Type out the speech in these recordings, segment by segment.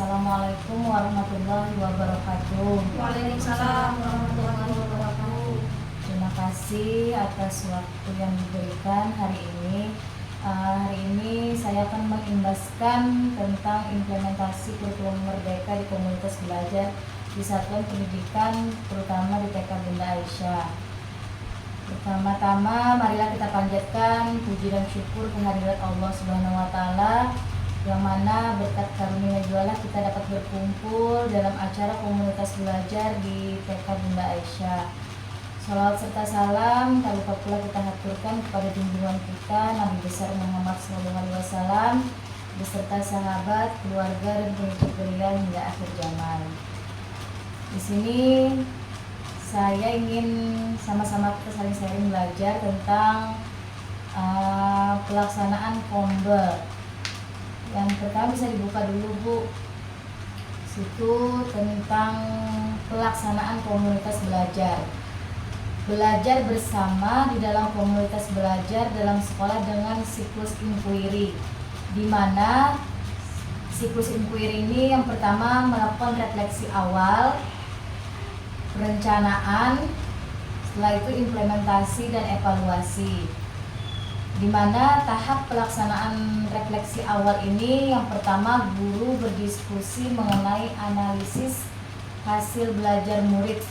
Assalamualaikum warahmatullahi wabarakatuh. Waalaikumsalam warahmatullahi wabarakatuh. Terima kasih atas waktu yang diberikan hari ini. Hari ini saya akan mengimbaskan tentang implementasi kurikulum merdeka di komunitas belajar di satuan pendidikan, terutama di TK Bunda Aisyah. Pertama-tama marilah kita panjatkan puji dan syukur kehadirat Allah Subhanahu wa taala, yang mana berkat karunia jualah kita dapat berkumpul dalam acara komunitas belajar di TK Bunda Aisyah. Salawat serta salam tak lupa pula kita haturkan kepada junjungan kita Nabi besar Muhammad SAW beserta sahabat, keluarga dan pengikut beliau hingga akhir zaman. Di sini saya ingin sama-sama kita saling sharing belajar tentang pelaksanaan Kombel. Yang pertama bisa dibuka dulu, Bu. Situ tentang pelaksanaan komunitas belajar. Belajar bersama di dalam komunitas belajar dalam sekolah dengan siklus inquiry, di mana siklus inquiry ini yang pertama melakukan refleksi awal, perencanaan, setelah itu implementasi dan evaluasi. Di mana tahap pelaksanaan refleksi awal ini yang pertama guru berdiskusi mengenai analisis hasil belajar murid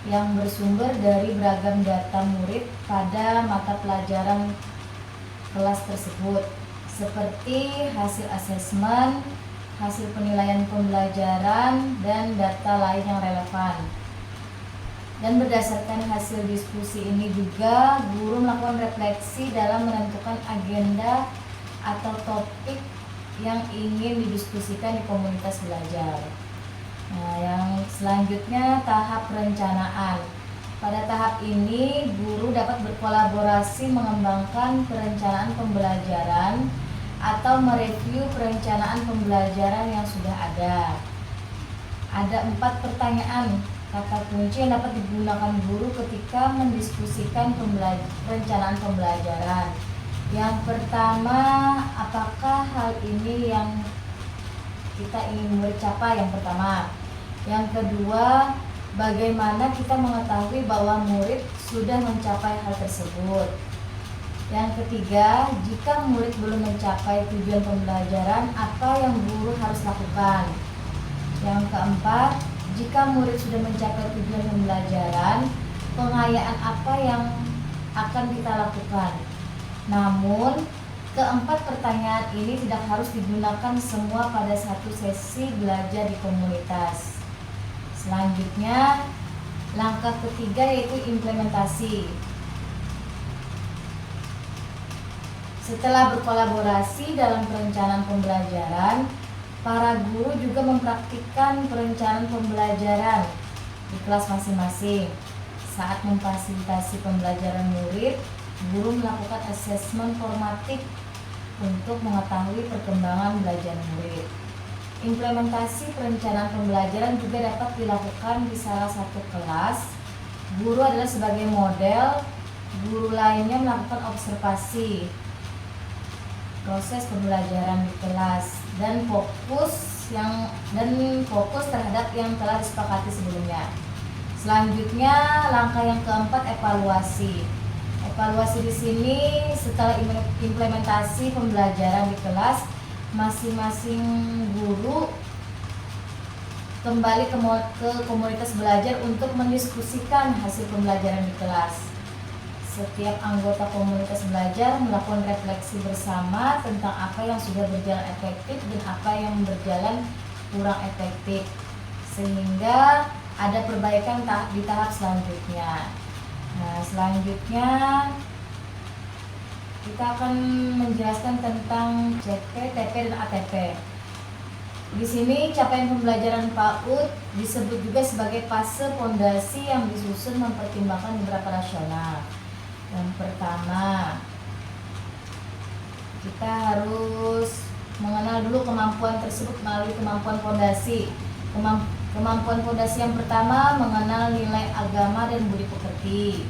yang bersumber dari beragam data murid pada mata pelajaran kelas tersebut, seperti hasil asesmen, hasil penilaian pembelajaran, dan data lain yang relevan. Dan berdasarkan hasil diskusi ini juga guru melakukan refleksi dalam menentukan agenda atau topik yang ingin didiskusikan di komunitas belajar. Nah, yang selanjutnya tahap perencanaan. Pada tahap ini guru dapat berkolaborasi mengembangkan perencanaan pembelajaran atau mereview perencanaan pembelajaran yang sudah ada. Ada 4 pertanyaan kata kunci yang dapat digunakan guru ketika mendiskusikan perencanaan pembelajaran. Yang pertama, apakah hal ini yang kita ingin mencapai? Yang pertama. Yang kedua, bagaimana kita mengetahui bahwa murid sudah mencapai hal tersebut? Yang ketiga, jika murid belum mencapai tujuan pembelajaran, apa yang guru harus lakukan? Yang keempat, jika murid sudah mencapai tujuan pembelajaran, pengayaan apa yang akan kita lakukan? Namun, keempat pertanyaan ini tidak harus digunakan semua pada satu sesi belajar di komunitas. Selanjutnya, langkah ketiga yaitu implementasi. Setelah berkolaborasi dalam perencanaan pembelajaran, para guru juga mempraktikkan perencanaan pembelajaran di kelas masing-masing. Saat memfasilitasi pembelajaran murid, guru melakukan asesmen formatif untuk mengetahui perkembangan belajar murid. Implementasi perencanaan pembelajaran juga dapat dilakukan di salah satu kelas. Guru adalah sebagai model, guru lainnya melakukan observasi proses pembelajaran di kelas dan fokus terhadap yang telah disepakati sebelumnya. Selanjutnya, langkah yang keempat, evaluasi. Evaluasi di sini setelah implementasi pembelajaran di kelas, masing-masing guru kembali ke komunitas belajar untuk mendiskusikan hasil pembelajaran di kelas. Setiap anggota komunitas belajar melakukan refleksi bersama tentang apa yang sudah berjalan efektif dan apa yang berjalan kurang efektif, sehingga ada perbaikan di tahap selanjutnya. Nah, selanjutnya kita akan menjelaskan tentang CP, TP, dan ATP. Di sini capaian pembelajaran PAUD disebut juga sebagai fase fondasi yang disusun mempertimbangkan beberapa rasional. Yang pertama, kita harus mengenal dulu kemampuan tersebut melalui kemampuan fondasi. Kemampuan fondasi yang pertama mengenal nilai agama dan budi pekerti.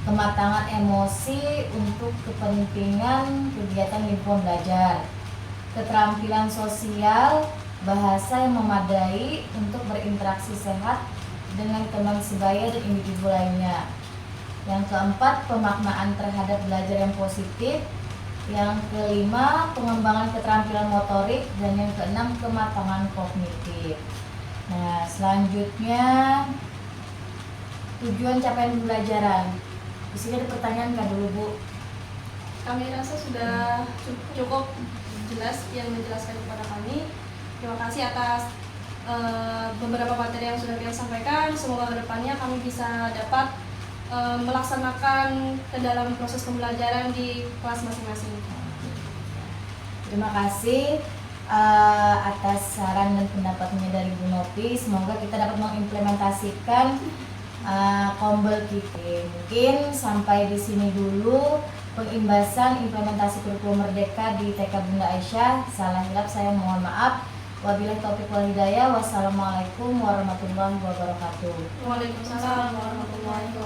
Kematangan emosi untuk kepentingan kegiatan lingkungan belajar. Keterampilan sosial bahasa yang memadai untuk berinteraksi sehat dengan teman sebaya dan individu lainnya. Yang keempat, pemaknaan terhadap belajar yang positif. Yang kelima, pengembangan keterampilan motorik. Dan yang keenam, kematangan kognitif. Nah, selanjutnya tujuan capaian pembelajaran. Di sini ada pertanyaan Kak dulu, Bu. Kami rasa sudah cukup jelas yang menjelaskan kepada kami. Terima kasih atas beberapa materi yang sudah kalian sampaikan. Semoga kedepannya kami bisa dapat melaksanakan ke dalam proses pembelajaran di kelas masing-masing. Terima kasih atas saran dan pendapatnya dari Bu Novi. Semoga kita dapat mengimplementasikan Kombel kita. Mungkin sampai di sini dulu pengimbasan implementasi kurikulum Merdeka di TK Bunda Aisyah. Salah hilap saya mohon maaf. Wabillahi taufiq wal hidayah. Wassalamualaikum warahmatullahi wabarakatuh. Waalaikumsalam warahmatullahi wabarakatuh.